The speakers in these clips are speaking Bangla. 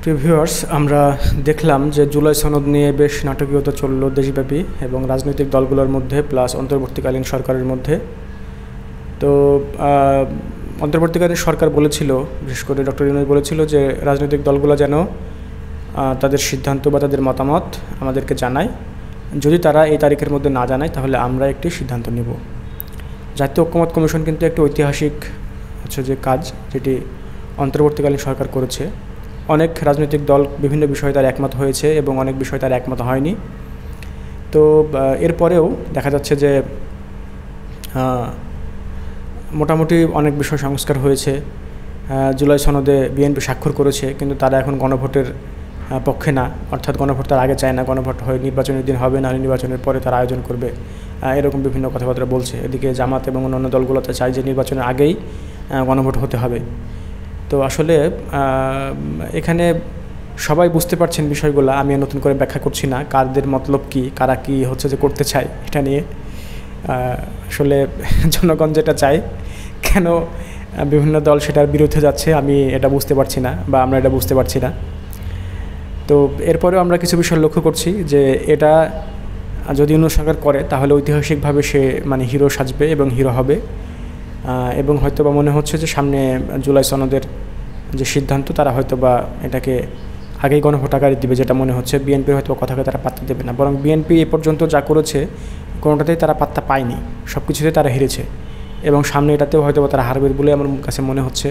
প্রিয় ভিউয়ার্স, আমরা দেখলাম যে জুলাই সনদ নিয়ে বেশ নাটকীয়তা চলল দেশব্যাপী এবং রাজনৈতিক দলগুলোর মধ্যে প্লাস অন্তর্বর্তীকালীন সরকারের মধ্যে। তো অন্তর্বর্তীকালীন সরকার বলেছিল, বিশেষ করে ডক্টর ইউনূস বলেছিল যে রাজনৈতিক দলগুলো যেন তাদের সিদ্ধান্ত বা তাদের মতামত আমাদেরকে জানায়। যদি তারা এই তারিখের মধ্যে না জানায় তাহলে আমরা একটি সিদ্ধান্ত নেব। জাতীয় ঐকমত্য কমিশন কিন্তু একটি ঐতিহাসিক যে কাজ, যেটি অন্তর্বর্তীকালীন সরকার করেছে। অনেক রাজনৈতিক দল বিভিন্ন বিষয়ে তার একমত হয়েছে এবং অনেক বিষয়ে তার একমত হয়নি। তো এরপরেও দেখা যাচ্ছে যে মোটামুটি অনেক বিষয় সংস্কার হয়েছে। জুলাই সনদে বিএনপি স্বাক্ষর করেছে, কিন্তু তারা এখন গণভোটের পক্ষে না, অর্থাৎ গণভোট তার আগে চায় না। গণভোট হয়ে নির্বাচনের দিন হবে না, নির্বাচনের পরে তারা আয়োজন করবে, এরকম বিভিন্ন কথাবার্তা বলছে। এদিকে জামাত এবং অন্যান্য দলগুলোতে চায় যে নির্বাচনের আগেই গণভোট হতে হবে। তো আসলে এখানে সবাই বুঝতে পারছেন বিষয়গুলো, আমি নতুন করে ব্যাখ্যা করছি না কাদের মতলব কি, কারা কি হচ্ছে যে করতে চায় এটা নিয়ে। আসলে জনগণ যেটা চায়, কেন বিভিন্ন দল সেটার বিরুদ্ধে যাচ্ছে আমি এটা বুঝতে পারছি না, বা আমরা এটা বুঝতে পারছি না। তো এরপরেও আমরা কিছু বিষয় লক্ষ্য করছি যে এটা যদি অন্য সরকার করে তাহলে ঐতিহাসিকভাবে সে হিরো সাজবে এবং হিরো হবে। এবং হয়তোবা মনে হচ্ছে যে সামনে জুলাই সনদের যে সিদ্ধান্ত, তারা হয়তোবা এটাকে আগেই গণভোট আকারে দিবে, যেটা মনে হচ্ছে। বিএনপির হয়তো কথাকে তারা পাত্তা দেবে না, বরং বিএনপি এ পর্যন্ত যা করেছে কোনোটাতেই তারা পাত্তা পায়নি, সব কিছুতেই তারা হেরেছে এবং সামনে এটাতেও হয়তোবা তারা হারবে বলে আমার কাছে মনে হচ্ছে।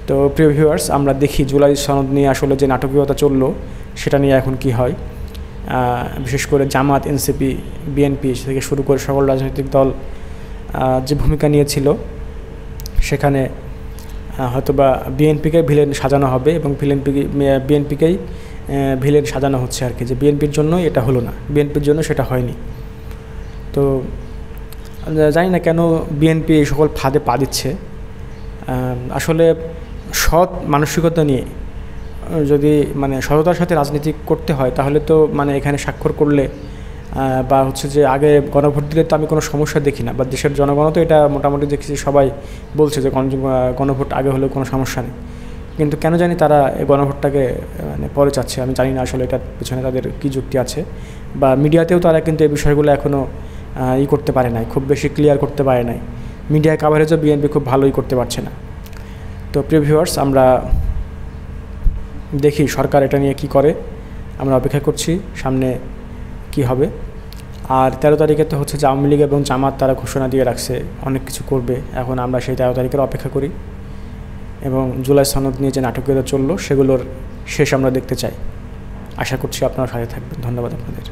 তো প্রিয় ভিউয়ার্স, আমরা দেখি জুলাই সনদ নিয়ে আসলে যে নাটকীয়তা চললো সেটা নিয়ে এখন কি হয়। বিশেষ করে জামাত, এনসিপি, বিএনপি থেকে শুরু করে সকল রাজনৈতিক দল যে ভূমিকা নিয়েছিল, সেখানে হয়তোবা বিএনপিকে ভিলেন সাজানো হবে এবং বিএনপিকেই ভিলেন সাজানো হচ্ছে আর কি, যে বিএনপির জন্য এটা হলো না, বিএনপির জন্য সেটা হয়নি। তো জানি না কেন বিএনপি এই সকল ফাঁদে পা দিচ্ছে। আসলে সৎ মানসিকতা নিয়ে যদি সততার সাথে রাজনীতি করতে হয় তাহলে তো এখানে স্বাক্ষর করলে বা হচ্ছে যে আগে গণভোট দিলে তো আমি কোনো সমস্যা দেখি না, বা দেশের জনগণও তো এটা মোটামুটি দেখছি সবাই বলছে যে গণভোট আগে হলেও কোনো সমস্যা নেই। কিন্তু কেন জানি তারা এই গণভোটটাকে পরে চাচ্ছে, আমি জানি না আসলে এটার পিছনে তাদের কী যুক্তি আছে। বা মিডিয়াতেও তারা কিন্তু এই বিষয়গুলো এখনও করতে পারে নাই, খুব বেশি ক্লিয়ার করতে পারে নাই। মিডিয়া কাভারেজও বিএনপি খুব ভালোই করতে পারছে না। তো প্রিয় ভিউয়ার্স, আমরা দেখি সরকার এটা নিয়ে কি করে, আমরা অপেক্ষা করছি সামনে কি হবে। আর 13 তারিখে তো হচ্ছে যে আওয়ামী লীগ এবং জামাত তারা ঘোষণা দিয়ে রাখছে অনেক কিছু করবে। এখন আমরা সেই 13 তারিখের অপেক্ষা করি এবং জুলাই সনদ নিয়ে যে নাটকীয়তা চললো সেগুলোর শেষ আমরা দেখতে চাই। আশা করছি আপনারা সাথে থাকবেন। ধন্যবাদ আপনাদের।